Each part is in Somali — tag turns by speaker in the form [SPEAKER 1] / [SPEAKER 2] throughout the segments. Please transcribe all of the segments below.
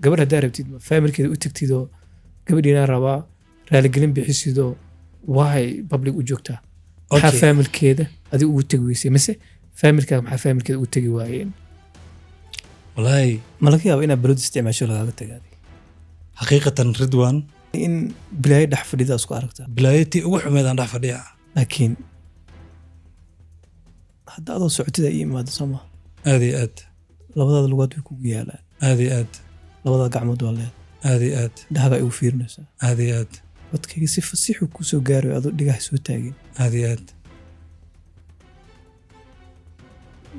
[SPEAKER 1] gabadha hadaa rabtid familkeeda u tagtidoo gabadhiina rabaa raaligelin bixisidoo waay public u joogtaa maxaa familkeeda adi ugu tegi weysay mise familkaaga maxaa familkeeda ugu tegi waayeen
[SPEAKER 2] wallaahi
[SPEAKER 1] ma laga yaaba inaad balod isticmaasho lagaaga tagaaday
[SPEAKER 2] xaqiiqatan Ridwan
[SPEAKER 1] in bilaayo dhex fadhida isku aragtaa
[SPEAKER 2] bilaayatii ugu xumeedaan dhex fadhiya
[SPEAKER 1] laakiin hadda adoo socotida ii imaado soo maa
[SPEAKER 2] aad iyo aad
[SPEAKER 1] labadaada lugood way kugu yaalaan
[SPEAKER 2] aad iyo aad
[SPEAKER 1] labada gacmood waa leed
[SPEAKER 2] aad iyo aad
[SPEAKER 1] dhahaga ay u fiirinaysaa
[SPEAKER 2] aad iyo aad
[SPEAKER 1] codkayga si fasiixu kuu soo gaarayo adoo dhigaha soo taagin
[SPEAKER 2] aad iyo aad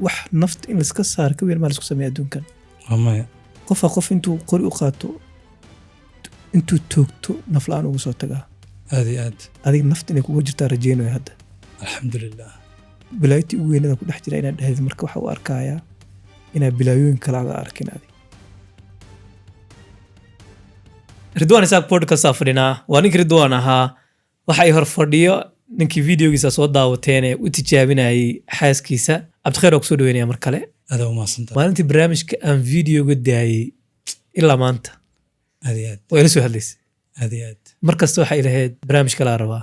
[SPEAKER 1] wax nafta in laiska saar ka weyn maa laisku sameeya adduunkan
[SPEAKER 2] maya
[SPEAKER 1] qof intuu qori u qaato intuu toogto naf la-aan ugu soo tagaa
[SPEAKER 2] aad iyo aad
[SPEAKER 1] adiga nafta inay kuga jirtaa rajeynayo hadda
[SPEAKER 2] alxamdulilah
[SPEAKER 1] bilaayatii ugu weynada ku dhex jira inaad dhahid marka waxa u arkayaa inaad bilaayooyin kale aga arkin adi Ridwan Isaaq podcast fadhinaa waa ninkii Ridwan ahaa waxa ay hor fadhiyo ninkii videogiisa soo daawateen ee u tijaabinayay xaaskiisa Cabdikheer oo ku soo dhaweynaya mar kale
[SPEAKER 2] aad u maasanta
[SPEAKER 1] maalintii barnaamijka aan videoga daayay ilaa maanta
[SPEAKER 2] aad iyo aad
[SPEAKER 1] waa ila soo hadlaysay
[SPEAKER 2] aad iyo aad
[SPEAKER 1] markasta waxay ilahayd barnaamij kala rabaa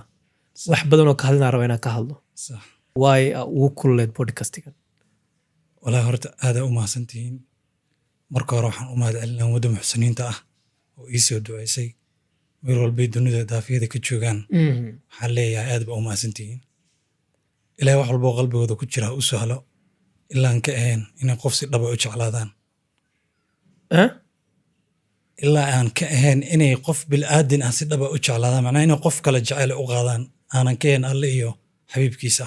[SPEAKER 1] wax badan oo ka hadlinaa rabaa inaan ka hadlo
[SPEAKER 2] sax
[SPEAKER 1] waay ugu kululeed podcastigan
[SPEAKER 2] wallaahi horta aad u mahadsantihiin marka hore waxaan u mahadcelinaa ummadda muxsiniinta ah oo ii soo duceysay meel walbay dunida daafiyada ka joogaan waxaan leeyahay aad ba u mahadsantihiin ilaahay wax walboo qalbigooda ku jira u sahlo ilaan ka ahayn inay qof si dhaba u jeclaadaan ilaa aan ka ahayn inay qof bil'aadin ah si dhaba u jeclaadaan macnaa inay qof kale jecel u qaadaan aanan ka ahayn alle iyo xabiibkiisa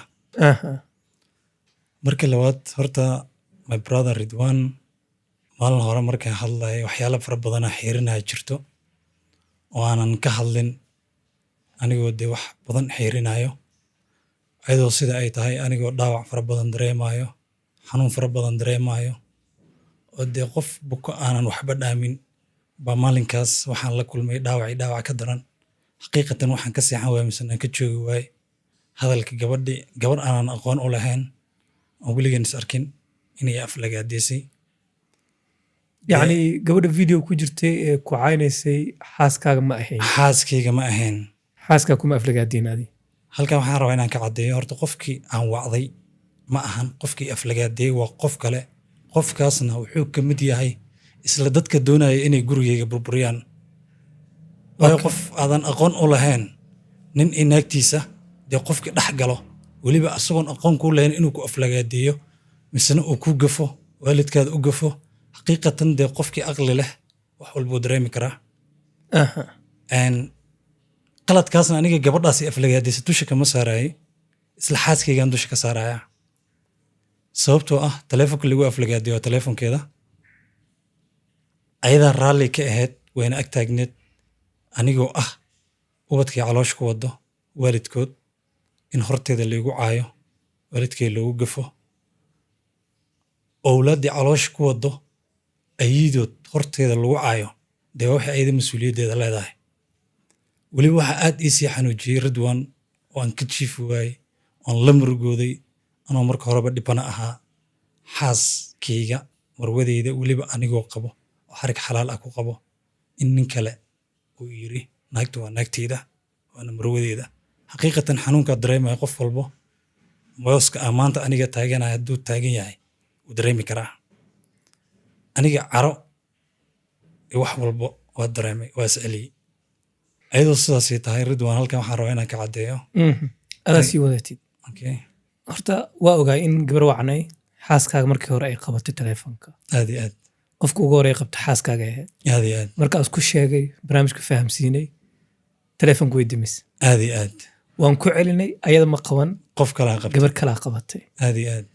[SPEAKER 2] markii labaad horta my brother Ridwan maalin hore markaan hadlayay waxyaalo fara badan xiirinaya jirto oo aanan ka hadlin anigoo dee wax badan xiirinayo ayadoo sida ay tahay anigoo dhaawac fara badan dareemayo xanuun fara badan dareemayo oo dee qof buko aanan waxba dhaamin baa maalinkaas waxaan la kulmay dhaawac ka daran xaqiiqatan waxaan ka seexan waayay mise aan ka joogi waayay hadalka gabadh aanan aqoon u lahayn oo weligaan is arkin inay aflagaadeysay
[SPEAKER 1] yacni gabadha video ku jirtay ee ku caynaysay xaaskaaga ma ahayn
[SPEAKER 2] xaaskayga ma ahayn
[SPEAKER 1] xaaskaa kuma aflagaadeen adi
[SPEAKER 2] halkan waxaan rabaa inaan ka caddeeyo horta qofkii aan wacday ma ahan qofkii aflagaadeeyey waa qof kale qofkaasna wuxuu ka mid yahay isla dadka doonaya inay gurigayga burburiyaan waayo qof aadan aqoon u lahayn nin inaagtiisa dee qofkii dhex galo weliba asagoon aqoon kuu lahayn inuu ku aflagaadeeyo misena uu ku gafo waalidkaada u gafo xaqiiqatan dee qofkii aqli leh wax walbuu dareemi karaa qaladkaasna aniga gabadhaasi aflagaadaysa dusha kama saarayay isla xaaskaygaan dusha ka saaraya sababtoo ah taleefonka lagu aflagaadayo waa taleefonkeeda ayadaa raalli ka ahayd wayna ag taagneed anigoo ah ubadkii caloosh ku wado waalidkood in horteeda laygu caayo waalidkay loogu gafo owlaaddii caloosh ku wado ayiidood horteeda lagu caayo dee waxay ayada mas-uuliyaddeeda leedahay weliba waxaa aad iisii xanuujiyey Ridwan oo aan ka jiifi waayey oon la murugooday anoo marka horeba dhibana ahaa xaaskayga marwadeyda weliba anigoo qabo oo xarig xalaal ah ku qabo in nin kale uu yiri naagta waa naagteyda waana marwadeyda xaqiiqatan xanuunkaa dareemaya qof walbo mooska maanta aniga taaganaya hadduu taagan yahay wuu dareemi karaa aniga caro iyo wax walbo waa dareemay waa isceliyey ayadoo sidaasay tahay Ridwan halkan waxaan rabaa inaan ka caddeeyo
[SPEAKER 1] adaa sii wadatid horta waa ogaay in gabar wacnay xaaskaaga markii hore ay qabatay taleefonka
[SPEAKER 2] aad iyo aad
[SPEAKER 1] qofka ugu hore ay qabta xaaskaaga ahayd
[SPEAKER 2] aad iyo aad
[SPEAKER 1] markaas ku sheegay barnaamijka fahamsiinay taleefonka way dimis
[SPEAKER 2] aad iyo aad
[SPEAKER 1] waan ku celinay ayada ma qaban
[SPEAKER 2] qof kalaa qabtay
[SPEAKER 1] gabar kalaa qabatay
[SPEAKER 2] aad iyo aad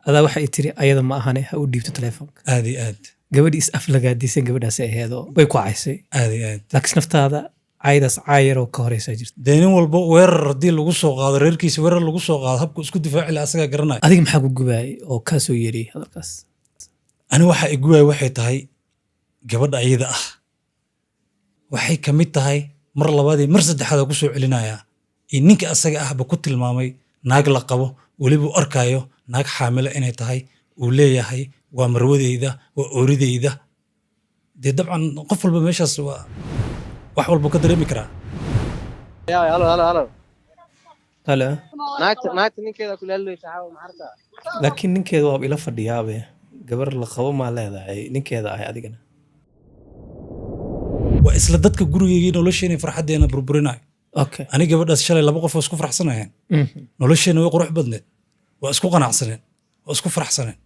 [SPEAKER 1] adaa waxay tiri ayada ma ahane ha u dhiibto taleefonka
[SPEAKER 2] aad iyo aad
[SPEAKER 1] gabadhii is aflagaadaysan gabadhaasi ahaydoo way ku caysay
[SPEAKER 2] aad iyo aad
[SPEAKER 1] laakiin naftaada caydaas caayaroo ka horeysaa jirta
[SPEAKER 2] dee nin walba weerar haddii lagu soo qaado reerkiisa weerar lagu soo qaado habku isku difaaci laha asagaa garanaya
[SPEAKER 1] adiga maxaa ku gubaayay oo kaa soo yeeriyey hadalkaas
[SPEAKER 2] ani waxa i gubaayay waxay tahay gabadha ayada ah waxay ka mid tahay mar labaadii mar saddexaad ku soo celinayaa iyo ninka asaga ahba ku tilmaamay naag la qabo weliba u arkaayo naag xaamilo inay tahay uu leeyahay waa marwadeyda waa oorideyda dee dabcan qof walba meeshaas waa wax walba ka dareemi karaa.
[SPEAKER 3] halo
[SPEAKER 1] hala
[SPEAKER 3] naagta ninkeeda kula hadlaysa caawa maxarta
[SPEAKER 1] laakiin ninkeeda waa ila fadhiyaabe gabar la qabo maa leedahay ninkeeda ahay adigana
[SPEAKER 2] waa isla dadka gurigeygii nolosheena farxaddeena burburinayo.
[SPEAKER 1] okay
[SPEAKER 2] ani gabadhaas shalay laba qof oo isku faraxsanayeen nolosheena way qurux badneed, waa isku qanacsaneen, waa isku faraxsaneen.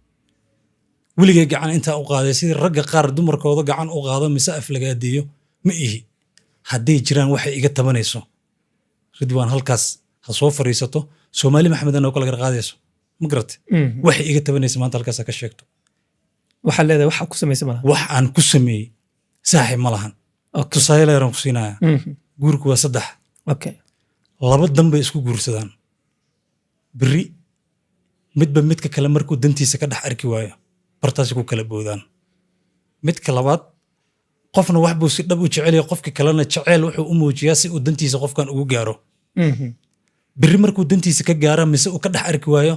[SPEAKER 2] weligay gacan intaa u qaaday sidii ragga qaar dumarkooda gacan u qaado mise af laga adeeyo ma ihi. hadday jiraan waxay iga tabanayso Ridwaan halkaas ha soo fariisato, Soomaali Maxamed oo kala qaadayso ma garatay waxay iga tabanayso maanta halkaas ka sheegto.
[SPEAKER 1] waxaa leedahay waxa ku samaysa malaha
[SPEAKER 2] wax aan ku sameeyey saaxiib ma lahan. tusaale yar aan ku siinaya. guurku waa 3.
[SPEAKER 1] okay
[SPEAKER 2] laba dan bay isku guursadaan. biri midba midka kale markuu dantiisa ka dhex arki waayo bartaasi ku kala boodaan. midka labaad qofna wax buu si dhab u jecel yahay, qofka kalena jecel wuxuu u muujiyaa si uu dantiisa qofkan ugu gaaro. biri markuu dantiisa ka gaaro mise uu ka dhex arki waayo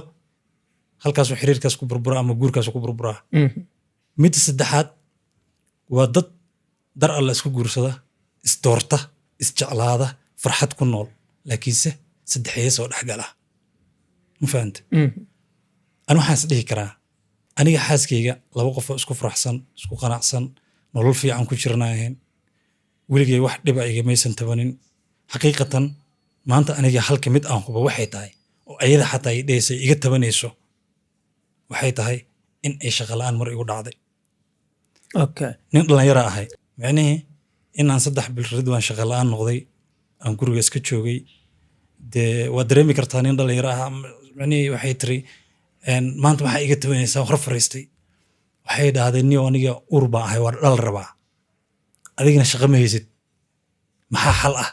[SPEAKER 2] halkaasuu xiriirkaas ku burbura ama guurkaas ku burbura. mid saddexaad waa dad dar alla isku guursada, isdoorta, isjeclaada, farxad ku nool, laakiinse saddexeeye soo dhexgala. ma fahanta? ani waxaan is dhihi karaa aniga xaaskayga laba qof oo isku faraxsan, isku qanacsan, nolol fiican ku jirnaayahayn, weligay wax dhiba igamaysan tabanin. xaqiiqatan maanta aniga halka mid aan hubo waxay tahay oo ayada xataa ay dhehaysa iga tabanayso waxay tahay in ay shaqo la'aan mar igu dhacday.
[SPEAKER 1] okay
[SPEAKER 2] nin dhalinyaro ahay micnihii inaan 3 bil Ridwaan shaqo la'aan noqday, aan guriga iska joogay, dee waa dareemi kartaa nin dhalinyaro ah. micnihii waxay tiri maanta waxaa iga tabanaysaa hor fariistay. waxay dhahday niyo aniga uur baan ahay, waa dhal rabaa, adigana shaqo ma haysid, maxaa xal ah?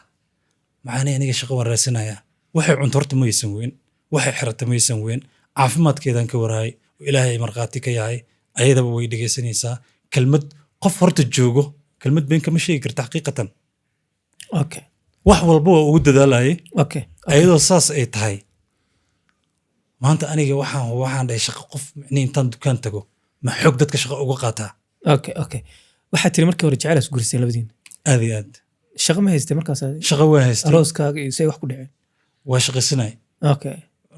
[SPEAKER 2] maxaanay aniga shaqo waan raasinayaa. waxay cunto horta ma haysan weyn, waxay xirata ma haysan weyn, caafimaadkeedaan ka waraayay oo ilaahay markhaati ka yahay, ayadaba way dhegaysanaysaa. kelmad qof horta joogo kelmad been kama sheegi karta xaqiiqatan.
[SPEAKER 1] okay
[SPEAKER 2] wax walba waa ugu dadaalayay.
[SPEAKER 1] okay
[SPEAKER 2] ayadoo saas ay tahay maanta aniga waxaan dhahay shaqo qof micnii intaan dukaan tago ma xoog dadka shaqo uga qaataa.
[SPEAKER 1] okay okay waxaa tiri markii hore jecel guursay labadiin
[SPEAKER 2] aad iyo aad
[SPEAKER 1] shaqo ma haystay markaas
[SPEAKER 2] shaqo waan haystay,
[SPEAKER 1] arooskaaga iyo say wax ku dhaceen
[SPEAKER 2] waa shaqaysanay,
[SPEAKER 1] okay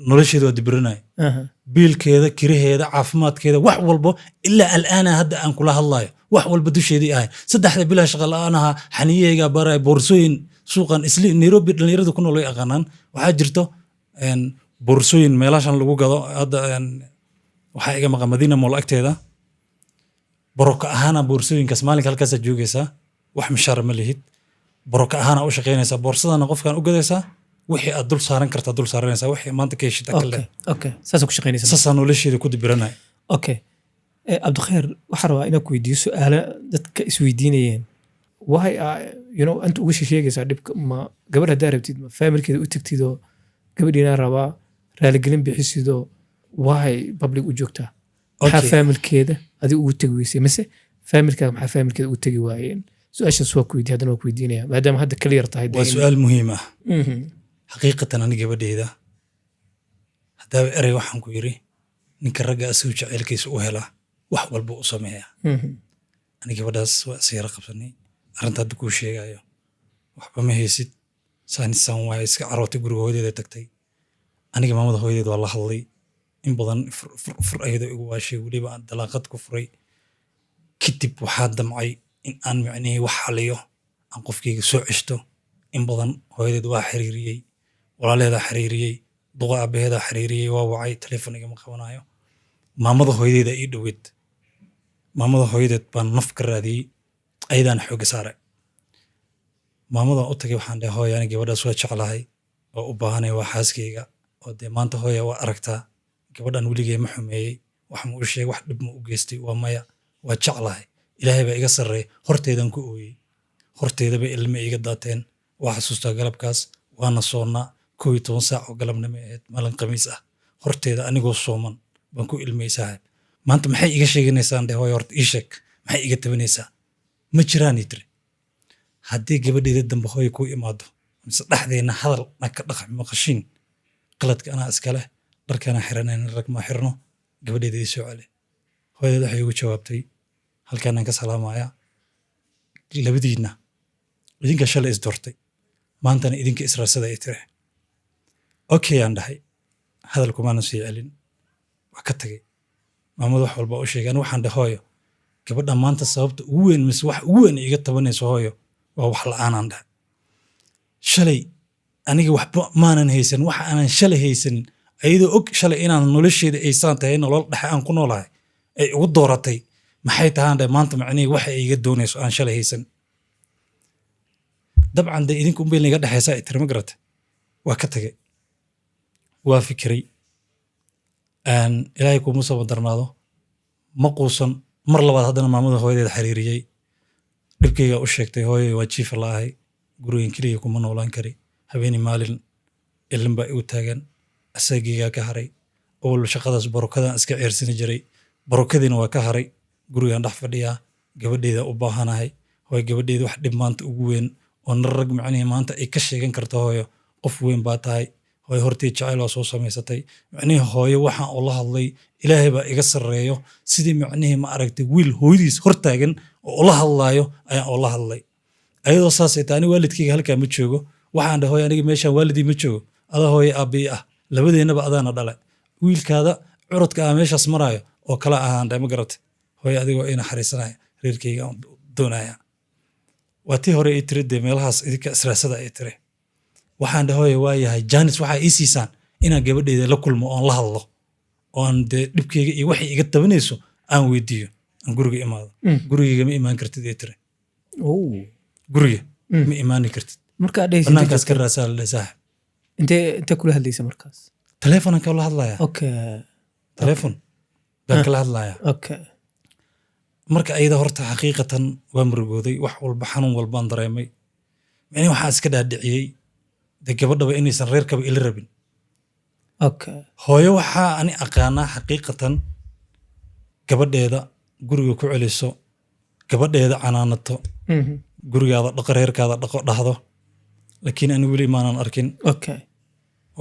[SPEAKER 2] nolosheeda waa dibirinay, biilkeeda, kiraheeda, caafimaadkeeda, wax walbo ilaa al'aana hadda aan kula hadlayo wax walba dusheedii ahay. 3 bilaa shaqo la'aanaha xaniyeyga baray boorsooyin suuqan isli Nairobi dhalinyaradu ku nool ay aqaanaan. waxaa jirto boorsooyin meelashan lagu gado hadda waxaa iga maqan Madiina Mall agteeda. baroka ahaana boorsooyinkaas maalinka halkaas joogaysaa, wax mishaar ma lihid, baroka ahaana u shaqaynaysaa, boorsadana qofkan u gadaysaa, wixii aad dul saaran kartaa dul saaranaysaa, wixii maanta ka heshita kale.
[SPEAKER 1] okay saas ku shaqaynaysaa.
[SPEAKER 2] saasaan nolosheeda ku dibiranay.
[SPEAKER 1] okay Cabdikheer waxaan rabaa inaan ku weydiiyo su'aalo dadka isweydiinayeen. waay anta uga sheegaysaa dhibka ma gabadh haddaa rabtid ma faamilkeeda u tagtid oo gabadhiinaa rabaa raaligelin bixisidoo waay public u joogtaa maxaa faamilkeeda adi ugu tegi weysay mise faamilkaaga maxaa faamilkeeda ugu tegi waayeen? su-aashaas waa ku weydiiya haddana waa ku weydiinaya maadaama hadda kala yar tahay.
[SPEAKER 2] waa su'aal muhiim ah. xaqiiqatan ani gabadheeda haddaaba erey waxaan ku yiri ninka ragga asuu jaceylkiisa u helaa wax walba u sameeyaa. ani gabadhaas waa isyara qabsanay arrinta hadda kuu sheegayo waxba ma haysid saanisaan waay iska carootay guriga hooyadeeda tagtay. aniga maamada hooyadeed waa la hadlay in badan fur ayadoo igu waashay, weliba aan dalaaqad ku furay. kadib waxaa damcay in aan micnihii wax xaliyo, aan qofkayga soo ceshto. in badan hooyadeed waa xiriiriyey, walaaleedaa xiriiriyey, duqa aabaheedaa xiriiriyey, waa wacay, taleefon igama qabanayo. maamada hooyadeeda ii dhoweed, maamada hooyadeed baan naf ka raadiyey, ayadaan xooga saaray. maamadan u tagay waxaan dhahay hooya ani gabadhaas waa jeclahay oo u baahanay, waa xaaskayga oo dee maanta hooya waa aragtaa gabadhan weligay ma xumeeyey, wax ma u sheegay, wax dhib ma u geystay, waa maya, waa jeclahay, ilaahay baa iga sarreey, horteedaan ku ooyey, horteedaba ilma iga daateen. waa xasuustaa galabkaas waana soonnaa 11 saac oo galabnimo ahayd maalin khamiis ah, horteeda anigoo sooman baan ku ilmaysaa. maanta maxay iga sheeganaysaan dheh hooya horta ii sheeg maxay iga tabanaysaa? ma jiraanii tiri. haddii gabadheeda dambe hooya kuu imaado mise dhexdeena hadal na ka dhaqan maqashiin, qaladka anaa iskale, dharkaana xiranayn rag ma xirno, gabadheeda ii soo celi. hooyadeed waxay ugu jawaabtay halkaanaan ka salaamayaa, labadiinna idinka shalay is doortay maantana idinka israarsada ay tiri okay aan dhahay hadalkumaanan sii celin waa ka tagay maamadu wax walba u sheegay ani waxaan dhahay hooyo gabadha maanta sababta ugu weyn mise wax ugu weyn iga tabanayso hooyo waa wax la'aanaan dhahay shalay aniga waxba maanan haysan waxa aanan shalay haysan ayadoo og shalay inaan nolosheeda aysaan tahay nolol dhexe aan ku noolahay ay ugu dooratay maxay tahaan dhahay maanta macnihii waxa ay iga doonayso aan shalay haysan dabcan dee idinka unbay naga dhexaysaa ay tiri ma garata waa ka tagay waa fikiray ilaahay kuma soo darnaado ma quusan mar labaad haddana maamada hooyadeeda xiriiriyey dhibkayga u sheegtay hooyo waa jiifa la'ahay gurigan keliya kuma noolaan kari habeenii maalin ilin baa igu taagan asagaygaa ka haray awal shaqadaas barokadan iska ceersani jiray barokadiina waa ka haray gurigaan dhex fadhiyaa gabadheeda u baahanahay hooyo gabadheeda wax dhib maanta ugu weyn oo nar rag macnihii maanta ay ka sheegan karto hooyo qof weyn baa tahay hooyo hortii jacayl waa soo samaysatay macnihii hooyo waxaan ula hadlay ilaahay baa iga sarreeyo sidii macnihii ma aragtay wiil hooyadiis hortaagan oo ula hadlaayo ayaan ula hadlay ayadoo saasay tahay ani waalidkayga halkaa ma joogo waxaan dhahay hooyo aniga meeshaan waalidii ma joogo adaa hooyo aabbiyi ah labadeennaba adaana dhalay wiilkaada curadka ah meeshaas maraayo oo kala ahaan dhahay ma garatay hooyo adigoo ii naxariisanaya reerkayga aan doonaya waa tii hore ii tiri dee meelahaas idinka israasada ay tiri waxaan dhahay hooyo waa yahay jaanis waxaa ii siisaan inaan gabadheeda la kulmo oon la hadlo oon dee dhibkayga iyo waxay iga tabanayso aan weydiiyo aan guriga imaado gurigayga ma imaan kartid ii tiri guriga ma imaani kartid banaankaas ka raasaa la dhahay saaxib
[SPEAKER 1] intee kula hadlaysa markaas
[SPEAKER 2] taleefonaan kala hadlaya
[SPEAKER 1] okay
[SPEAKER 2] taleefon baan kala hadlaya
[SPEAKER 1] okay
[SPEAKER 2] marka ayada horta xaqiiqatan waa murugooday wax walba xanuun walbaan dareemay mani waxaan iska dhaadhiciyey dee gabadhaba inaysan reerkaba ila rabin
[SPEAKER 1] okay
[SPEAKER 2] hooyo waxaa ani aqaanaa xaqiiqatan gabadheeda guriga ku celiso gabadheeda canaanato gurigaada dhaqo reerkaada dhaqo dhahdo laakiin ani weli maanan arkin
[SPEAKER 1] okay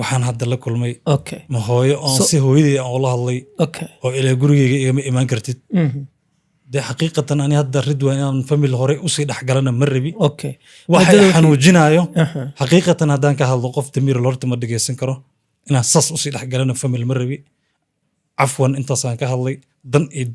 [SPEAKER 2] waxaan hadda la kulmay
[SPEAKER 1] okay
[SPEAKER 2] ma hooyo oon si hooyadii aan ula hadlay
[SPEAKER 1] okay
[SPEAKER 2] oo ilaa gurigayga igama imaan kartid dee xaqiiqatan ani hadda ridwaan inaan famil hore usii dhexgalana ma rabi
[SPEAKER 1] okay
[SPEAKER 2] waxay xanuujinaayo xaqiiqatan haddaan ka hadlo qof damiir horta ma dhegeysan karo inaan saas usii dhexgalana famil ma rabi cafwan intaasaan ka hadlay dan iyo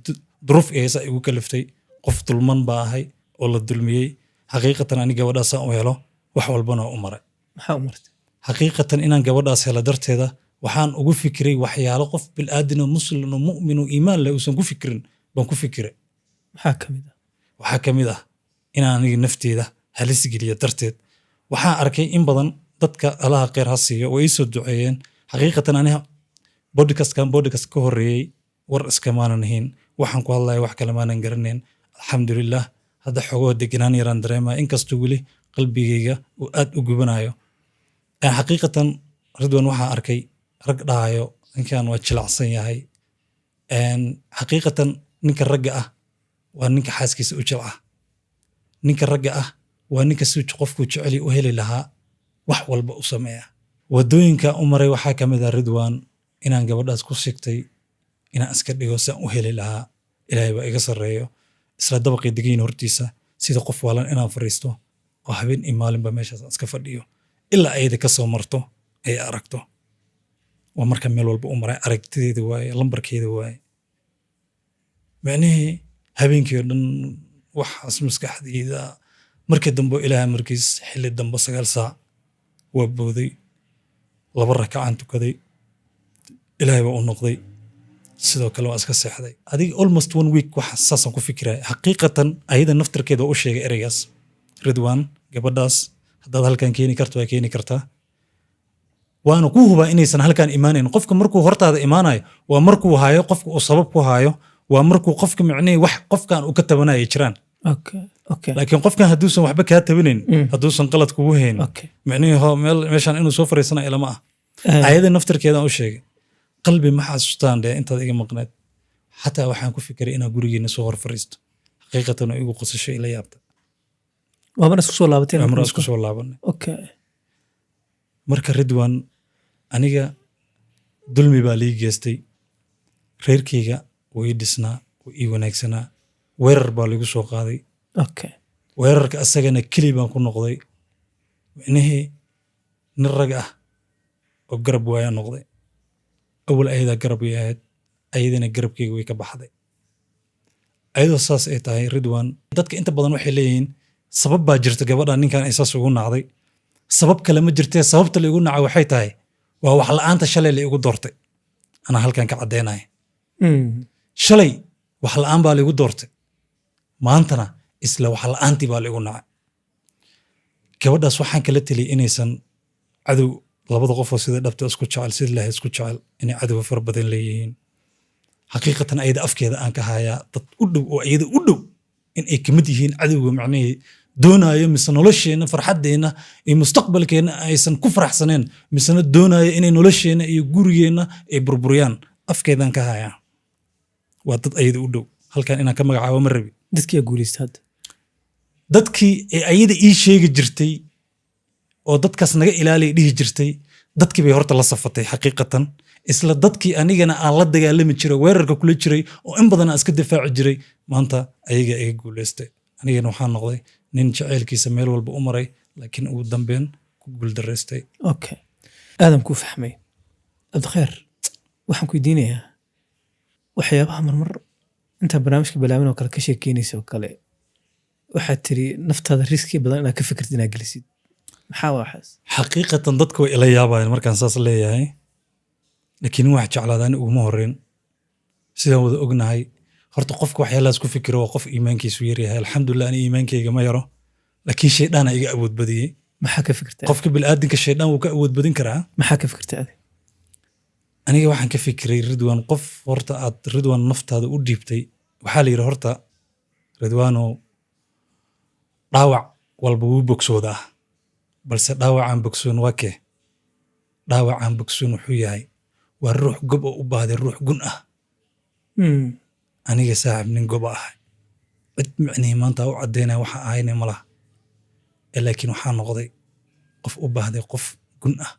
[SPEAKER 2] duruuf eesa igu kaliftay qof dulman baa ahay oo la dulmiyey xaqiiqatan ani gabadhaasaan u helo wax walbana u maray
[SPEAKER 1] maxaa u martay
[SPEAKER 2] xaqiiqatan inaan gabadhaas helo darteeda waxaan ugu fikiray waxyaalo qof bilaadanoo muslim oo mu'min oo iimaan leh uusan ku fikirin baan ku fikiray
[SPEAKER 1] maxaa ka mid ah
[SPEAKER 2] waxaa ka mid ah inaan aniga nafteeda halis geliyo darteed waxaan arkay in badan dadka allaha kheyr ha siiyo way ii soo duceeyeen xaqiiqatan aniga podcast ka horreeyey war iskamaanan ahayn waxaan ku hadlaya wax kale maanan garanayn alxamdulilah hadda xogoo deganaan yaraan dareemaya inkastoo weli qalbigayga uu aad u gubanayo xaqiiqatan ridwan waxaan arkay rag dhahayo ninkan waa jilacsan yahay xaqiiqatan ninka ragga ah waa ninka xaaskiisa u jilca ninka ragga ah waa ninka si qofkuu jeceli u heli lahaa wax walba u sameeya wadooyinka u maray waxaa ka mid ah ridwan inaan gabadhaas ku sigtay inaan iska dhigo saan u heli lahaa ilaahay baa iga sarreeyo isla dabaqii degayn hortiisa sida qof waalan inaan fariisto oo habeen iyo maalinba meeshaas aan iska fadhiyo ilaa ayada ka soo marto ay aragto waa marka meel walba u maray aragtideeda waaye lambarkeeda waaye macnihii habeenkii oo dhan waxaas maskaxdeyda markii dambe ilaahay markiis xilli dambe 9 saac waa booday 2 rakacaan tukaday ilaahay baa u noqday sidoo kale waa iska seexday adiga almost 1 week wax saasaan ku fikiraya xaqiiqatan ayada naftarkeeda u sheegay ereygaas ridwan gabadhaas haddaad halkan keeni karto waa keeni kartaa waana ku hubaa inaysan halkan imaanayn qofka markuu hortaada imaanayo waa markuu hayo qofka uu sabab ku hayo waa markuu qofka macnihii wax qofkan uu ka tabanaya jiraan laakiin qofkan hadduusan waxba kaa tabanayn hadduusan qalad kugu hayn macnihii meeshaan inuu soo fariisanayo lama ah ayada naftarkeedaan u sheegay qalbi ma xasuustaan dee intaad iga maqneed xataa waxaan ku fikiray inaa gurigeena soo hor fariisto xaqiiqatan oo igu qosasho ila yaabta
[SPEAKER 1] waabana isku soo laabatay
[SPEAKER 2] amra isku soo laabanay marka ridwan aniga dulmi baa lii geystay reerkayga wuu ii dhisnaa wuu ii wanaagsanaa weerar baa ligu soo qaaday weerarka asagana keli baan ku noqday micnihii nin rag ah oo garab waaya noqday awal ayadaa garab way ahayd ayadana garabkeyga way ka baxday ayadoo saas ay tahay Ridwan dadka inta badan waxay leeyihiin sabab baa jirta gabadha ninkan ay saas ugu nacday sabab kale ma jirtee sababta la igu nacay waxay tahay waa wax la'aanta shalay la igu doortay ana halkan ka cadeynay shalay wax la'aan baa la igu doortay maantana isla wax la'aantii baa la igu nacay gabadhaas waxaan kala taliyay inaysan cadow labada qof oo sida dhabta isku jecel sida Ilaahay isku jecel inay cadow far badan leeyihiin xaqiiqatan ayada afkeeda aan ka hayaa dad u dhow oo ayada u dhow in ay kamid yihiin cadowga macnaheedu doonayo mise nolosheena farxadeena iyo mustaqbalkeena aysan ku faraxsaneen mise doonayo inay nolosheena iyo gurigeena ay burburiyaan afkeedan ka hayaa waa dad ayada u dhow halkan inaan ka magacaabo ma rabi
[SPEAKER 1] dadkii guuleystay
[SPEAKER 2] dadkii ayada ii sheegi jirtay oo dadkaas naga ilaaliy dhihi jirtay dadkii bay horta la safatay xaqiiqatan isla dadkii anigana aan la dagaalami jiray weerarka kula jiray oo in badan aan iska difaaci jiray maanta ayaga iga guuleystay anigana waxaan noqday nin jaceylkiisa meel walba u maray laakiin ugu dambeyn ku guuldareystay
[SPEAKER 1] okay aadan ku fahmay abdikheer waxaan ku diinayaa waxyaabaha marmar inta barnaamijka bilaabin oo kale ka sheekeynayso kale waxaad tiri naftaada riski badan inaad ka fikirtid inaad gelisid maxaa waxaas
[SPEAKER 2] xaqiiqatan dadku way ila yaabayaan markaan saas leeyahay laakiin wax jeclaadaan uguma horreyn sidaan wada ognahay horta qofka waxyaalahaas ku fikiro waa qof iimaankiisu yar yahay alxamdulillah ani iimaankayga ma yaro laakiin shaydaana iga awood badiyey
[SPEAKER 1] maxaa ka fikirtay
[SPEAKER 2] qofka bilaadanka shaydaan wuu ka awood badin karaa
[SPEAKER 1] maxaa ka fikirtay
[SPEAKER 2] aniga waxaan ka fikiray Ridwan qof horta aad Ridwan naftaada u dhiibtay waxaa la yiri horta Ridwano dhaawac walba wuu bogsoodaa balse dhaawacaan bogsoon waa kee dhaawacaan bogsoon wuxuu yahay waa ruux gob oo u baahday ruux gun ah aniga saaxib nin gob ah cid micnihii maanta u cadeynaya waxa ahayna malaha laakiin waxaa noqday qof u baahday qof gun ah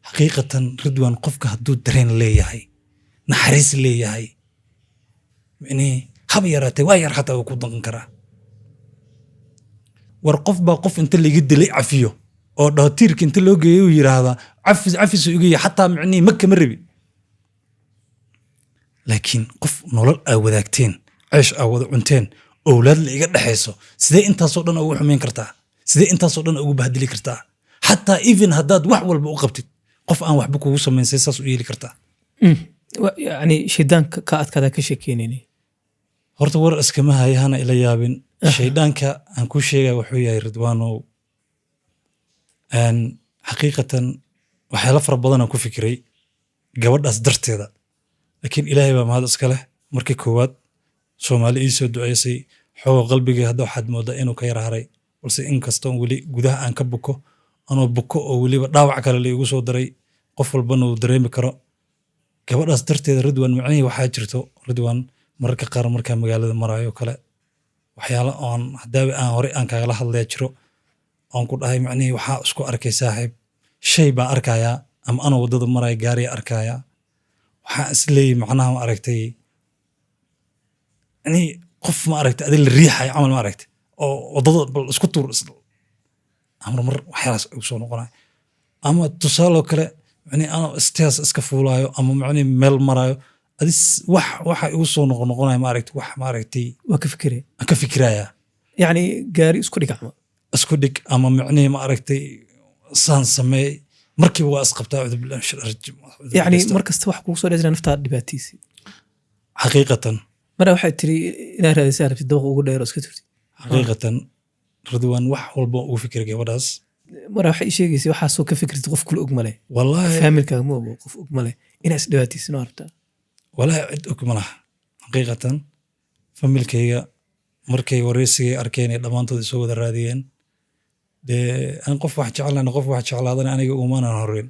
[SPEAKER 2] xaqiiqatan Ridwan qofka hadduu dareen leeyahay naxariis leeyahay micnihii haba yaraatay waa yar xataa uu ku danqan karaa war qof baa qof inta laga dilay cafiyo oo dhawtiirka inta loo geeyo uu yiraahdaa cafis ugu yahay xataa micnihii ma kama rabi laakiin qof nolol ay wadaagteen ceesh ay wada cunteen awlaad la iga dhaxayso sidee intaasoo dhan ugu xumeyn kartaa sidee intaasoo dhan ugu bahdili kartaa xataa even haddaad wax walba u qabtid qof aan waxba kugu samaysay saas u yeeli kartaa
[SPEAKER 1] yani shaydaanka ka adkaada ka sheekeynayni
[SPEAKER 2] horta war iskama hayahana ila yaabin shaydaanka aan ku sheegay wuxuu yahay Ridwanow xaqiiqatan waxyaalo fara badan aan ku fikiray gabadhaas darteeda laakiin ilaahay baa mahad iska leh markii koowaad Soomaali ii soo duceysay xooga qalbigay hadda waxaad moodaa inuu ka yaraaray balse in kastoo weli gudaha aan ka buko anoo buko oo weliba dhaawac kale la igu soo daray qof walbana uu dareemi karo gabadhaas darteeda Ridwan macnihii waxaa jirto Ridwan mararka qaar markaa magaalada maraayo kale waxyaalo oon hadaawi aan hore aan kaagala hadlaya jiro oon ku dhahay macnihii waxaa isku arkay saaxiib shay baan arkayaa ama anoo waddada maraya gaariya arkayaa waxaan isleeyahay macnaha ma aragtay yani qof ma aragtay adil riixay camal ma aragtay oo waddada bal isku tuur mar waxyaalaas ugu soo noqonay ama tusaaloo kale yani anoo istaas iska fuulaayo ama macnihii meel maraayo adis waxa igu soo noqonaya ma aragtay wax ma aragtay
[SPEAKER 1] waa ka fikiray
[SPEAKER 2] aan ka fikiraya
[SPEAKER 1] yani gaari isku dhig ama
[SPEAKER 2] isku dhig ama macnihii ma aragtay saan sameey markiiba waa isqabtaa cudub billahi shar rajim
[SPEAKER 1] yani markasta wax kugu soo dhacay naftaada dhibaatiisi
[SPEAKER 2] xaqiiqatan
[SPEAKER 1] mara waxay tiri inaa raadisay rabtid dawqa ugu dheer oo iska turtid
[SPEAKER 2] xaqiiqatan Ridwan wax walba ugu fikir gabadhaas
[SPEAKER 1] mara waxay sheegaysay waxa soo ka fikirtid qof kula og male
[SPEAKER 2] wallahi
[SPEAKER 1] familkaaga ma ogo qof og male inaa is dhibaatiisin oo rabtaa
[SPEAKER 2] wallahi cid og malaha xaqiiqatan familkayga markay wareysigay arkeen ee dhammaantood soo wada raadiyeen dee aan qof wax jeclaan qof wax jeclaadana aniga uumaanan horreyn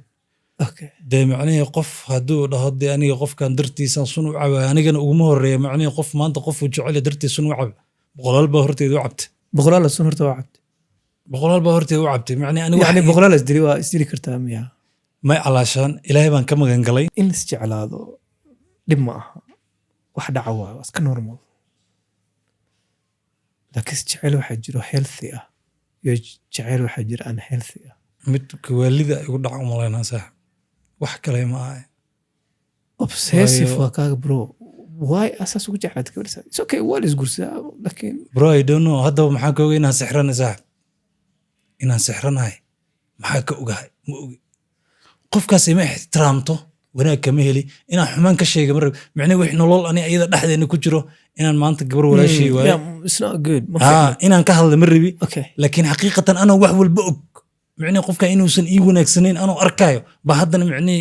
[SPEAKER 1] okay
[SPEAKER 2] dee macnihii qof hadduu dhaho dee aniga qofkan dartiisaan sun u cabay anigana uguma horreeya macnihii qof maanta qofuu jecel dartiis sun u cabay boqolaal baa horteeda u cabtay
[SPEAKER 1] boqolaal sun horta waa cabtay
[SPEAKER 2] boqolaal baa horteeda u cabtay macnihii aniga
[SPEAKER 1] yani boqolaal isdili waa isdili kartaa miya
[SPEAKER 2] may calaashaan ilaahay baan ka magan galay
[SPEAKER 1] in is jeclaado dhib ma aha wax dhaca waa iska normal laakiin jacayl waxaa jiro healthy ah iyo jacayl waxaa jira aan healthy ah.
[SPEAKER 2] midka waalida igu dhaca u malaynaa saaxib wax kale ma aha
[SPEAKER 1] obsessive
[SPEAKER 2] Waayo-
[SPEAKER 1] waa kaaga bro, why asaas ugu jeclaad gabadha? It's okay, waa la isguursadaa laakiin
[SPEAKER 2] bro I don't know haddaba maxaa ka oga inaan sixranay saaxib inaan sixranahay maxaa ka ogahay ma ogi qofkaas ima ixtiraamto wanaag kama heli inaan xumaan ka sheega mar micne wix nolol ani iyada dhexdeena ku jiro inaan maanta gabar walaashay waayo
[SPEAKER 1] yeah, it's not good. Ma
[SPEAKER 2] ha
[SPEAKER 1] fiicna.
[SPEAKER 2] inaan ka hadla ma rabi
[SPEAKER 1] Okay.
[SPEAKER 2] laakiin xaqiiqatan anoo wax walba og micne qofka inuusan ii wanaagsanayn anoo arkaayo ba haddana micne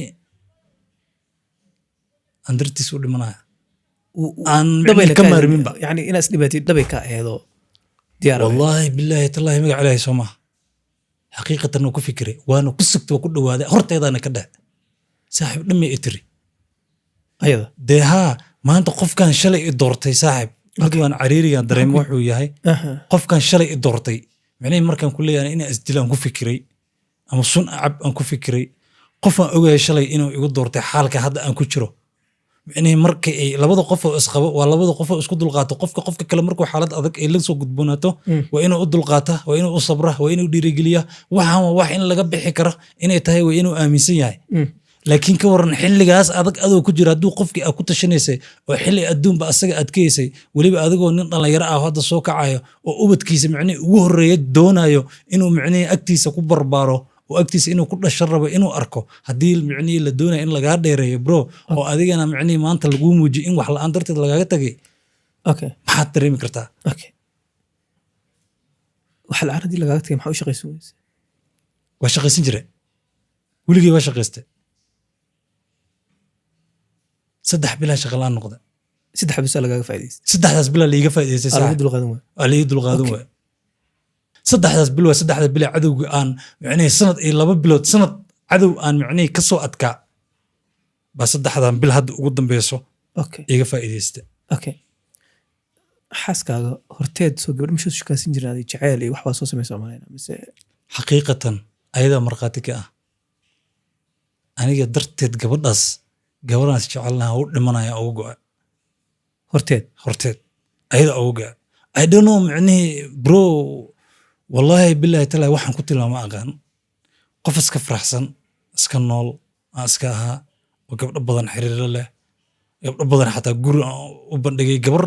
[SPEAKER 2] aan dartiis u dhimanaya aan micne ka maarminba
[SPEAKER 1] yani inaad isdhibaatid dhabay ka aheedo diyaar ah.
[SPEAKER 2] والله بالله تالله مقع عليه سوما حقيقة انه كفكري وانا قصكت وكل هذا هرت ايضا انا كده صاحب دمي اتري
[SPEAKER 1] ayada
[SPEAKER 2] دي ها ما انت قف كان شلي دورتي صاحب رضوان عريري كان دريم وحو ياهي
[SPEAKER 1] aha
[SPEAKER 2] قف كان شلي دورتي معني مركان كل يعني اني ازدلان كفكري اما صن عب ان كفكري قف ان اوغاي شلي انه يقول دورتي حالك هذا ان كجرو يعني markay ay labada qof oo isqabo waa labada qof oo isku dulqaato qofka kale markuu xaalad adag ay la soo gudboonato waa inuu u dulqaata waa inuu u sabra waa inuu dhiirigeliya waxaan wax in laga bixi karo inay tahay waa inuu aaminsan yahay laakiin ka waran xilligaas adag adoo ku jira hadduu qofkii aad ku tashanaysay oo xilli adduunba asaga adkeysay weliba adigoo nin dhalinyaro ah hadda soo kacayo oo ubadkiisa micnihii ugu horreeya doonayo inuu micnihii agtiisa ku barbaaro oo agtiisa inuu ku dhasho rabo inuu arko haddii micnihii la doonayo in lagaa dheereeyo bro oo adigana micnihii maanta laguu muujiyo in wax la-aan darteed lagaaga tagay
[SPEAKER 1] okay
[SPEAKER 2] maxaad dareemi kartaa
[SPEAKER 1] okay waxa la caradii lagaaga tagay maxaa u shaqaysan weyse?
[SPEAKER 2] waa shaqaysan jire weligii waa shaqaystay 3 bilaa shaqa la-aan noqda
[SPEAKER 1] saddex bisa lagaaga faa'iidaystay
[SPEAKER 2] 3daas bilaa liiga faa'iidaystay
[SPEAKER 1] aa lagu
[SPEAKER 2] saaxib
[SPEAKER 1] dulqaadan waay
[SPEAKER 2] waa liiga dulqaadan
[SPEAKER 1] Okay.
[SPEAKER 2] waay 3daas bil waa 3da bil cadowga aan micnihii sanad iyo 2 bilood sanad cadow aan micnihii ka soo adkaa baa 3dan bil hadda ugu dambeyso
[SPEAKER 1] okay
[SPEAKER 2] iga faa'iidaystay
[SPEAKER 1] okay xaaskaaga horteed soo gabadh mashuu shukaasin jiraaday jacayl iyo waxbaa soo samaysa malayna mise
[SPEAKER 2] xaqiiqatan ayadaa markhaati ka ah aniga darteed gabadhaas gabadhaas jecelnaha u dhimanaya ugu go'a
[SPEAKER 1] horteed
[SPEAKER 2] horteed ayada ugu go'a I don't know micnihii bro wallahi billahi taala waxaan ku tilmaama aqaan qof iska faraxsan iska nool aan iska ahaa oo gabdho badan xiriiro leh gabdho badan xataa guri aan u bandhigay gabar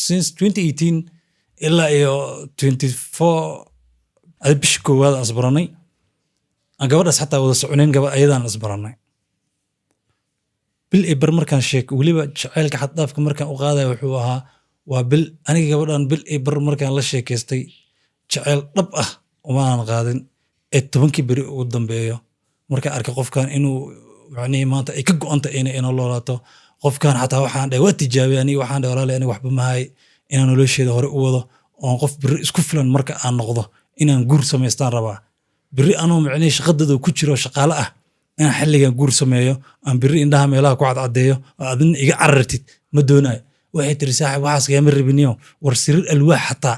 [SPEAKER 2] since 2018 ilaa iyo 24 adi bishii koowaad aan isbaranay aan gabadhaas xataa wada soconayn gabadh ayadaan isbaranay bil iyo bar markaan sheeko weliba jacaylka xaddaafka markaan u qaadaya wuxuu ahaa waa bil aniga gabadhan bil iyo bar markaan la sheekaystay jacayl dhab ah umaanan qaadin ee 10kii beri ugu dambeeyo markaan arkay qofkan inuu macnihii maanta ay ka go'anta inay nololaato qofkan xataa waxaan dhahay waa tijaabiyay aniga waxaan dhahay walaalahay aniga waxba mahay inaan nolosheeda hore u wado oon qof beri isku filan marka aan noqdo inaan guur samaystaan rabaa beri anoo micnihii shaqadada ku jiro shaqaale ah inaan xilligan guur sameeyo aan beri indhaha meelaha ku cadcadeeyo oo adina iga carartid ma doonayo waxay tiri saaxib waxaas kagama rabiniyo war siriir alwaax xataa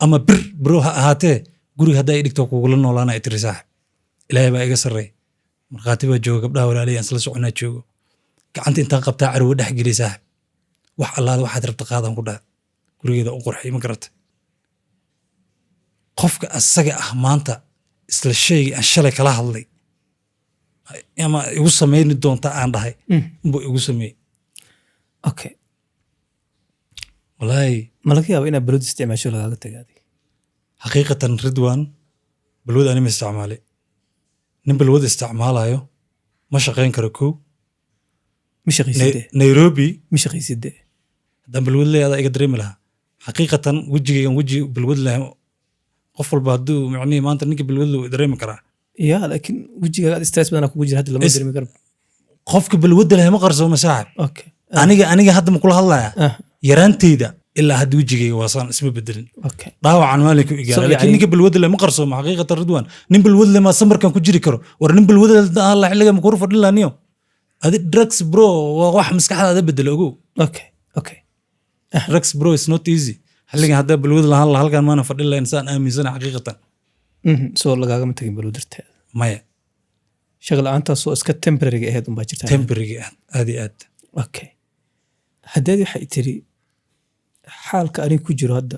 [SPEAKER 2] ama bir bro ha ahaatee guriga haddaa i dhigto kugula noolaana ay tiri saaxib ilaahay baa iga sarreey markhaati baa jooga gabdhaha walaalay aan isla soconaa joogo gacanta intaan qabtaa carwo dhex geli saaxib wax allaada waxaad rabta qaadan ku dhaha gurigeeda u qurxiy ma garata qofka asaga ah maanta isla sheegay aan shalay kala hadlay ama igu samayni doonta aan dhahay unbuu igu sameeyey
[SPEAKER 1] okay
[SPEAKER 2] walaahi
[SPEAKER 1] ma laga yaaba inaad balod isticmaasho lagaaga tagaaday
[SPEAKER 2] xaqiiqatan ridwan balwad anima isticmaalay nin balwad isticmaalayo ma shaqayn karo kow
[SPEAKER 1] ma shaqayside
[SPEAKER 2] nairobi
[SPEAKER 1] ma shaqayside
[SPEAKER 2] haddaan balwad leeyadaa iga dareemi lahaa xaqiiqatan wejigaygan weji balwad leh qof walba hadduu micnihii maanta ninka balwad leh dareemi karaa
[SPEAKER 1] ya laakiin wejigaaga stress badanaa kugu jira hadda lama dareemi karo
[SPEAKER 2] qofka balwadda leh ma qarsooma saaxib
[SPEAKER 1] okay
[SPEAKER 2] aniga hadda ma kula hadlaya
[SPEAKER 1] ah
[SPEAKER 2] yaraanteyda ilaa hadda wejigayga waasaan isma bedelin
[SPEAKER 1] okay
[SPEAKER 2] dhaawacan maalinku
[SPEAKER 1] So,
[SPEAKER 2] igaara laakiin
[SPEAKER 1] yani-
[SPEAKER 2] ninka balwada leh ma qarsooma xaqiiqatan ridwan nin balwad leh maa samarkan ku jiri karo war nin balwada alla xilliga ma kuru fadhin laaniyo adi drugs bro waa wax maskaxdaada bedela ogow
[SPEAKER 1] okay okay
[SPEAKER 2] drugs bro is not easy xilligan haddaa balwada lahaan lahaa halkan maana fadhin lahayn saan aaminsana xaqiiqatan
[SPEAKER 1] soo lagaagama tagin balod darteeda
[SPEAKER 2] maya
[SPEAKER 1] shaqa la-aantaasoo iska temporariga ahayd unbaa jirta
[SPEAKER 2] temporary aad iyo aad
[SPEAKER 1] okay haddeed waxay tiri xaalka aniga ku jiro hadda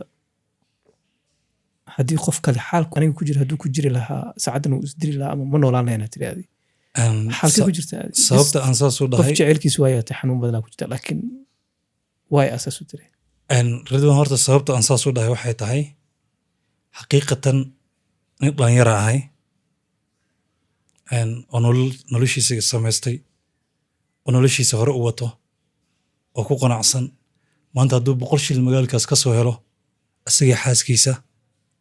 [SPEAKER 1] haddii qof kale xaalku aniga ku jira hadduu ku jiri lahaa saacadan uu isdiri lahaa ama ma noolaan lahayna tiri adi xaalkay ku jirta adi
[SPEAKER 2] sababta aan saas u
[SPEAKER 1] qof
[SPEAKER 2] dhahay
[SPEAKER 1] jaceylkiisu waa yaatay xanuun badanaa ku jirta laakiin waay asaas u tiri
[SPEAKER 2] ridwan horta sababta aan saas u dhahay waxay tahay xaqiiqatan nin dhalinyara ahay oo noloshiisa samaystay oo noloshiisa hore u wato oo ku qanacsan maanta hadduu 100 shil magaalkaas ka soo helo asagii xaaskiisa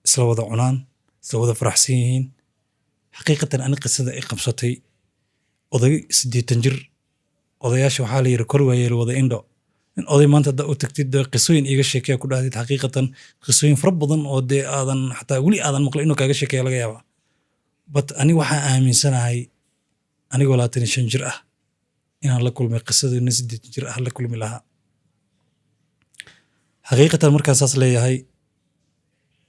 [SPEAKER 2] isla wada cunaan isla wada faraxsan yihiin xaqiiqatan ani qisada ay qabsatay oday 80 jir odayaasha waxaa la yiri kor waayeel wada indho in oday maanta hadda u tagtid qisooyin iiga sheekaya ku dhahdid xaqiiqatan qisooyin fara badan oo dee aadan xataa weli aadan maqlin inuu kaaga sheekaya laga yaabaa but ani waxaan aaminsanahay anigoo 25 jir ah inaan la kulmay qisadii nin 80 jir ah la kulmi lahaa xaqiiqatan markaan saas leeyahay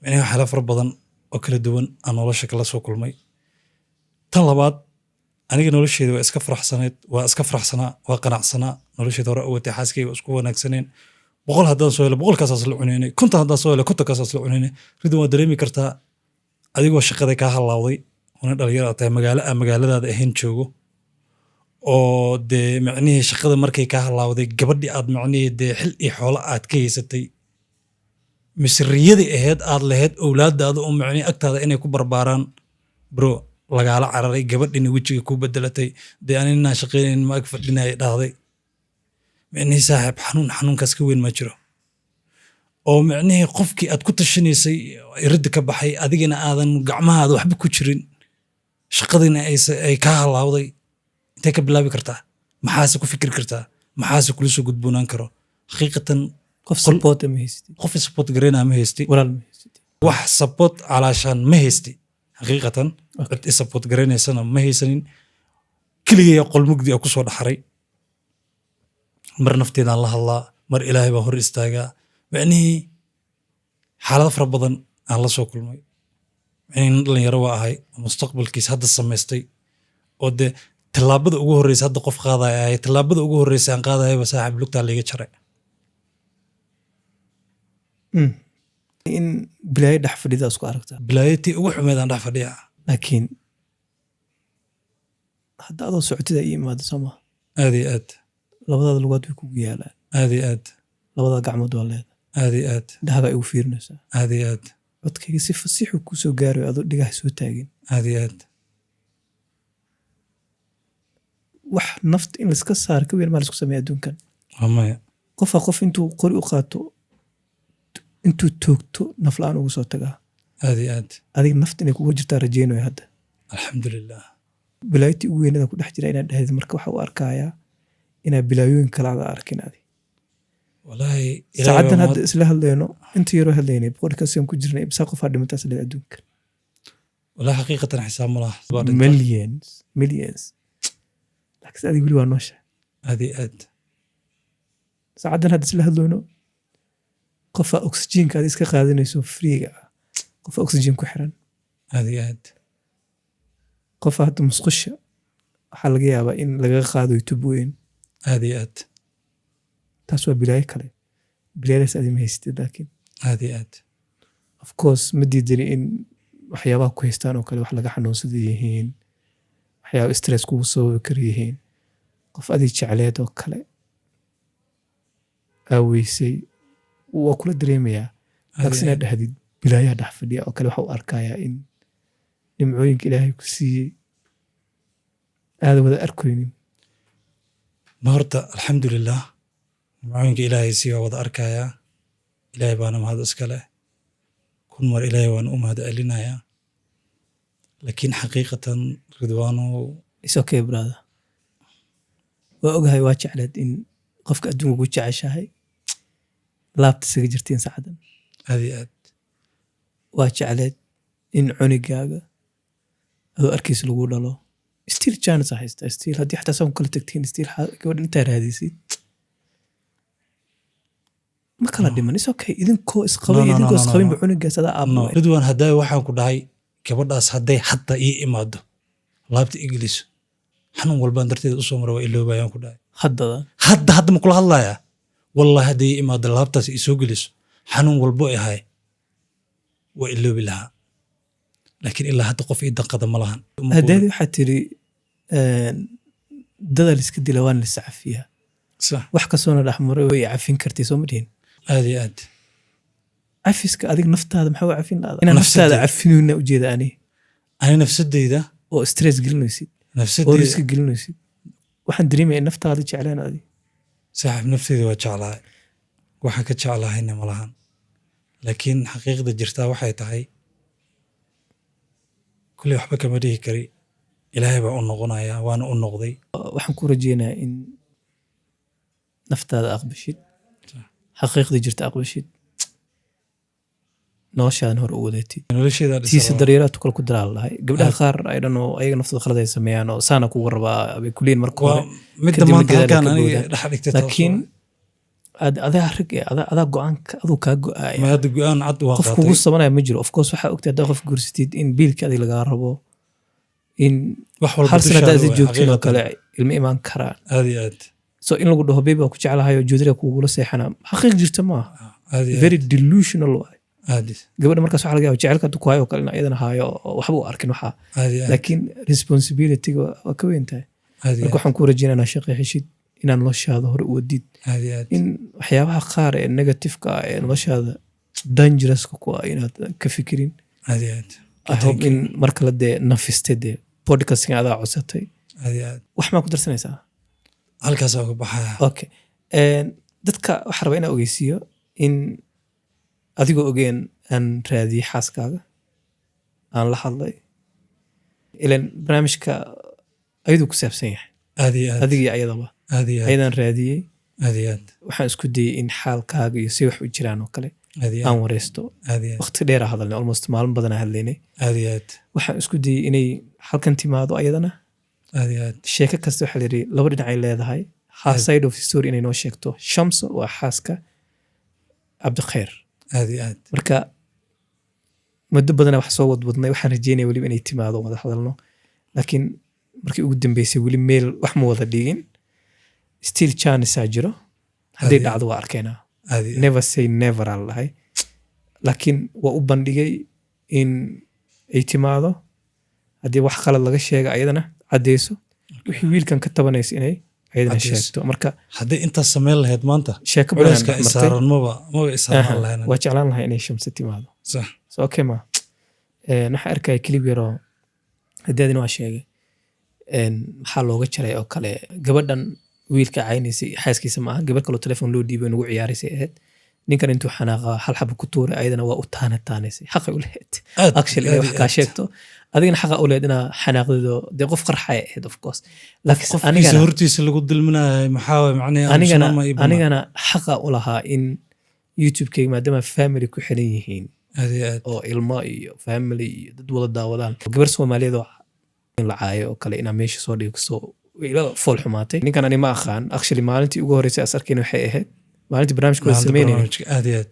[SPEAKER 2] micnaheedu waxyaalo fara badan oo kala duwan aan nolosha kala soo kulmay tan labaad aniga nolosheeda waa iska faraxsanaa waa qanacsanaa nolosheeda hore u watay xaaskayga isku wanaagsaneen 100 haddaan soo helo 100kaasaas la cunaynay 50 haddaan soo helo 50kaasaas la cunaynay ridwan waa dareemi kartaa adigoo shaqada kaa halaawday una dhalinyaro tahay magaaladaada ahayn joogo oo dee macnihii shaqada markay kaa halaawday gabadhii aad macnihii dee xil iyo xoolo aad ka haysatay misriyadii ahayd aad lahayd owlaadaada oo macnihii agtaada inay ku barbaaraan bro lagaala cararay gabadhina wejiga ku bedelatay dee aninaa shaqaynayn ma ag fadhinaya dhahday macnihii saaxiib xanuunkaas ka weyn ma jiro oo macnihii qofkii aad ku tashanaysay iridda ka baxay adigana aadan gacmahaada waxba ku jirin shaqadiina ay kaa halaawday intay ka bilaabi kartaa maxaase ku fikri kartaa maxaase kula soo gudboonaan karo xaqiiqatan
[SPEAKER 1] qof support ma haysti
[SPEAKER 2] qof support gareena ma haysti
[SPEAKER 1] walaal ma haysti
[SPEAKER 2] wax support calaashaan ma haysti xaqiiqatan cid i support gareenaysana ma haysanin keligay qol mugdi ku soo dhaxray mar nafteedaan la hadlaa mar ilaahay baa hor istaagaa macnihii xaalado fara badan aan la soo kulmay macnihii dhalinyaro waa ahay mustaqbalkiis hadda samaystay oo dee tallaabada ugu horreysa hadda qof qaadaya ahay tallaabada ugu horreysa aan qaadayaba saaxiib lugtaa liiga jaray
[SPEAKER 1] in bilaayo dhex fadhida isku aragtaa
[SPEAKER 2] bilaayatii ugu xumeed aan dhex fadhiya
[SPEAKER 1] laakiin hadda adoo socotida ii imaado sooma
[SPEAKER 2] aad iyo aad
[SPEAKER 1] labadaada lugood way kugu yaalaan
[SPEAKER 2] aad iyo aad
[SPEAKER 1] labada gacmood waa leeda
[SPEAKER 2] aad iyo aad
[SPEAKER 1] indhahaga igu fiirinaysaa
[SPEAKER 2] aad iyo aad
[SPEAKER 1] codkayga si fasiixu kuu soo gaarayo adoo dhigaha soo taagin
[SPEAKER 2] aad iyo aad
[SPEAKER 1] wax nafta in laiska saar ka weyn maa laisku sameeya adduunkan
[SPEAKER 2] waa maya
[SPEAKER 1] qof intuu qori u qaato intuu toogto naf la-aan ugu soo tagaa
[SPEAKER 2] aad iyo aad
[SPEAKER 1] adiga nafta inay kuga jirtaa rajeynayo hadda
[SPEAKER 2] alxamdulilah
[SPEAKER 1] bilaayotii ugu weynada ku dhex jira inaad dhahdeed marka waxa u arkayaa inaa bilaayooyin kale ada arkin adi
[SPEAKER 2] walaahi
[SPEAKER 1] saacaddan hadda isla hadlayno inta yaroo hadlaynay boqorkaasaan ku jirnay ibsaa qofaa dhimantaas leed adduunkan
[SPEAKER 2] walaahi xaqiiqatan xisaab ma laha
[SPEAKER 1] millions laakiin adiga weli waa noosha
[SPEAKER 2] aad iyo aad
[SPEAKER 1] saacaddan hadda isla hadlayno qofaa oxygenka aad iska qaadanayso freega ah qofaa oxygen ku xiran
[SPEAKER 2] aad iyo aad
[SPEAKER 1] qofaa hadda musqusha waxaa laga yaabaa in lagaga qaadayo tubooyin
[SPEAKER 2] aad iyo aad
[SPEAKER 1] taas waa bilaayo kale bilaayadaas adi ma haystid laakiin
[SPEAKER 2] aad iyo aad
[SPEAKER 1] of course ma diidani in waxyaabaha ku haystaan oo kale wax laga xanuunsada yihiin waxyaaba stress kugu sababi kara yihiin qof adig jecleed oo kale aaweysay waa kula dareemayaa laakiin inaad dhahdid bilaayaha dhex fadhiya oo kale waxa u arkayaa in nimcooyinka ilaahay ku siiyey aada wada arkaynin
[SPEAKER 2] ma horta alxamdulilah nimcooyinka ilaahay sii waa wada arkayaa ilaahay baana mahad iskale kun mar ilaahay waana u mahad celinayaa laakiin xaqiiqatan ridwaano
[SPEAKER 1] is okay brother waa ogahay waa jecleed in qofka adduunka ku jeceshahay laabta isaga jirtiin sacdan
[SPEAKER 2] aad iyo aad
[SPEAKER 1] waa jecleed in cunigaaga adoo arkiis lagu dhalo still chance haysta still haddii xataa saan kala tagtiin still gabadha intaa raadisid ma kala dhiman is okay idinkoo isqabinba cunigaas adaa aabbo
[SPEAKER 2] ridwaan haddaa waxaan ku dhahay gabadhaas hadday hadda ii imaado laabta igeliso xanuun walbaan darteeda usoo mara waa iloobayaan ku dhahay hadda ma kula hadlayaa wallahi hadday ii imaado laabtaas isoo geliso xanuun walbo ahay waa iloobi lahaa laakiin ilaa hadda qof ii danqada ma lahan
[SPEAKER 1] haddaad waxaad tiri dada liska dila waan lisa cafiyaa
[SPEAKER 2] sax
[SPEAKER 1] wax kastoona dhexmaray way cafin kartay soo ma dhihin
[SPEAKER 2] aad iyo aad
[SPEAKER 1] cafiska adig naftaada maxaa u cafin laada inaa naftaada cafinuna ujeeda ani
[SPEAKER 2] nafsadeyda
[SPEAKER 1] oo stress gelinaysid oo riski gelinaysid waxaan dareemaya in naftaada jeclaan adi
[SPEAKER 2] saaxiib nafteyda waa jeclahay waxaan ka jeclahayna ma lahan laakiin xaqiiqda jirtaa waxay tahay kuley waxba kama dhihi kari ilaahay baa u noqonaya waana u noqday
[SPEAKER 1] waxaan ku rajeynayaa in naftaada aqbashid xaqiiqda jirta aqbashid noloshaadan hor u wadatid
[SPEAKER 2] nolosheeda
[SPEAKER 1] tiisa daryeeraad kale ku dalaal lahay gabdhaha qaar ay dhan oo ayaga naftooda khalad ay sameeyaan oo saana kugu rabaa bay kuliin marka hore
[SPEAKER 2] midda maanta halkaan aniga dhex dhigtay
[SPEAKER 1] laakiin adaa rag adaa go-aanka aduu kaa go-aaya
[SPEAKER 2] ma hadda go-aan cad waa
[SPEAKER 1] qof kugu sabanaya ma jiro of course waxaa ogtay haddaa qof guursatid in biilka adig lagaa rabo in hal sana haddaa isla joogtin oo kale ilma imaan karaan
[SPEAKER 2] aad iyo aad
[SPEAKER 1] so in lagu dhaho bebi waa ku jeclahayo joodariga kugula seexana xaqiiq jirta maaha very delusional waay gabadha markaas waxa laga yaaba jecelka hadda ku hayo oo kale in ayadana haayo waxba u arkin waxaa laakiin responsibilityga waa ka weyn tahay marka waxaan ku rajeynaa inaa shaqo heshid inaan noloshaada hore u wadid in waxyaabaha qaar ee negativeka ah ee noloshaada dangerouska ku ah inaad ka fikirin I hope in mar kale dee nafiste dee podcasting adaa codsatay wax maa ku darsanaysaa
[SPEAKER 2] halkaas waa ku baxaya
[SPEAKER 1] okay dadka waxaa rabaa inaa ogeysiiyo in adigoo ogeen aan raadiyey xaaskaaga aan la hadlay ilan barnaamijka ayaduu ku saabsan yahay adigii ayadaba ayadaan raadiyey waxaan isku dayey in xaalkaaga iyo si wax u jiraan oo kale aan wareysto waqti dheera hadalnay almost maalin badanaa hadlaynay waxaan isku dayey inay halkan timaado ayadana sheeko kasta waxaa layidhi laba dhinacay leedahay side of the story inay noo sheegto shamso waa xaaska cabdikheer marka muddo badana wax soo wadwadnay waxaan rajeynaya weliba inay timaado wada hadalno laakiin markii ugu dambeysay weli meel wax ma wada dhigin still chanceaa jiro hadday dhacdo waa arkeynaa never say never aan lahay laakiin waa u bandhigay in ay timaado haddii wax qalad laga sheega ayadana caddeyso wixii wiilkan ka tabanaysa inay ayadana sheegto marka
[SPEAKER 2] hadday intaas sameyn lahayd maanta
[SPEAKER 1] sheeko
[SPEAKER 2] culeyska isaaran maba isaaran lahayn
[SPEAKER 1] waa jeclaan lahay inay shamse timaado
[SPEAKER 2] sax
[SPEAKER 1] so okay ma waxaa arkaya clip yaroo haddaadin waa sheegay maxaa looga jaray oo kale gabadhan wiilka caynaysay xaaskiisa maaha gabar kaloo telefoon loo dhiibay nugu ciyaaraysay ahayd ninkan intuu xanaaqa hal xaba ku tuuray ayadana waa u taanaysay xaqay u lahayd actually inay wax kaa sheegto adigana xaqa u leed inaa xanaaqdido dee qof qarxaya ahayd of course laakiin
[SPEAKER 2] anigana hortiisa lagu dulminayo maxaa waay macnaheedu
[SPEAKER 1] anigana xaqa u lahaa in youtube-kayga maadaama family ku xiran yihiin oo ilmo iyo family iyo dad wada daawadaan gabar soomaaliyeed oo la caayo oo kale inaa meesha soo dhigso ila fool xumaatay ninkan ani ma aqaan actually maalintii ugu horreysay as arkayna waxay ahayd maalintii barnaamijkooda sameynayna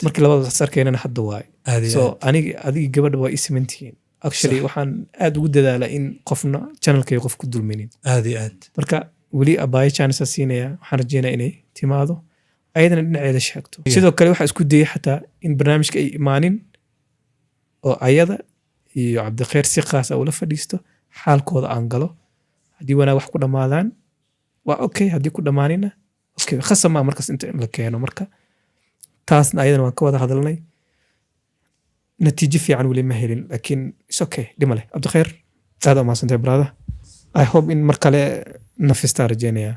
[SPEAKER 1] markii labada as arkaynana hadda waay so adigii gabadha waa isimantihiin actually waxaan aad ugu dadaalaa in qofna channelkay qof ku dulminin marka weli abaayo channelsa siinaya waxaan rajeynaa inay timaado ayadana dhinaceeda sheegto sidoo kale waxaa isku dayay xataa in barnaamijka ay imaanin oo ayada iyo cabdikheer si qaas ah ula fadhiisto xaalkooda aan galo haddii wanaag wax ku dhammaadaan waa okay haddii ku dhammaanina okay khasab maa markaas inta in la keeno marka taasna ayadana waan ka wada hadalnay natiijo fiican weli ma helin laakiin is okay dhima leh cabdikheer aad umaadsantay brada I hope in mar kale nafistaa rajeynaya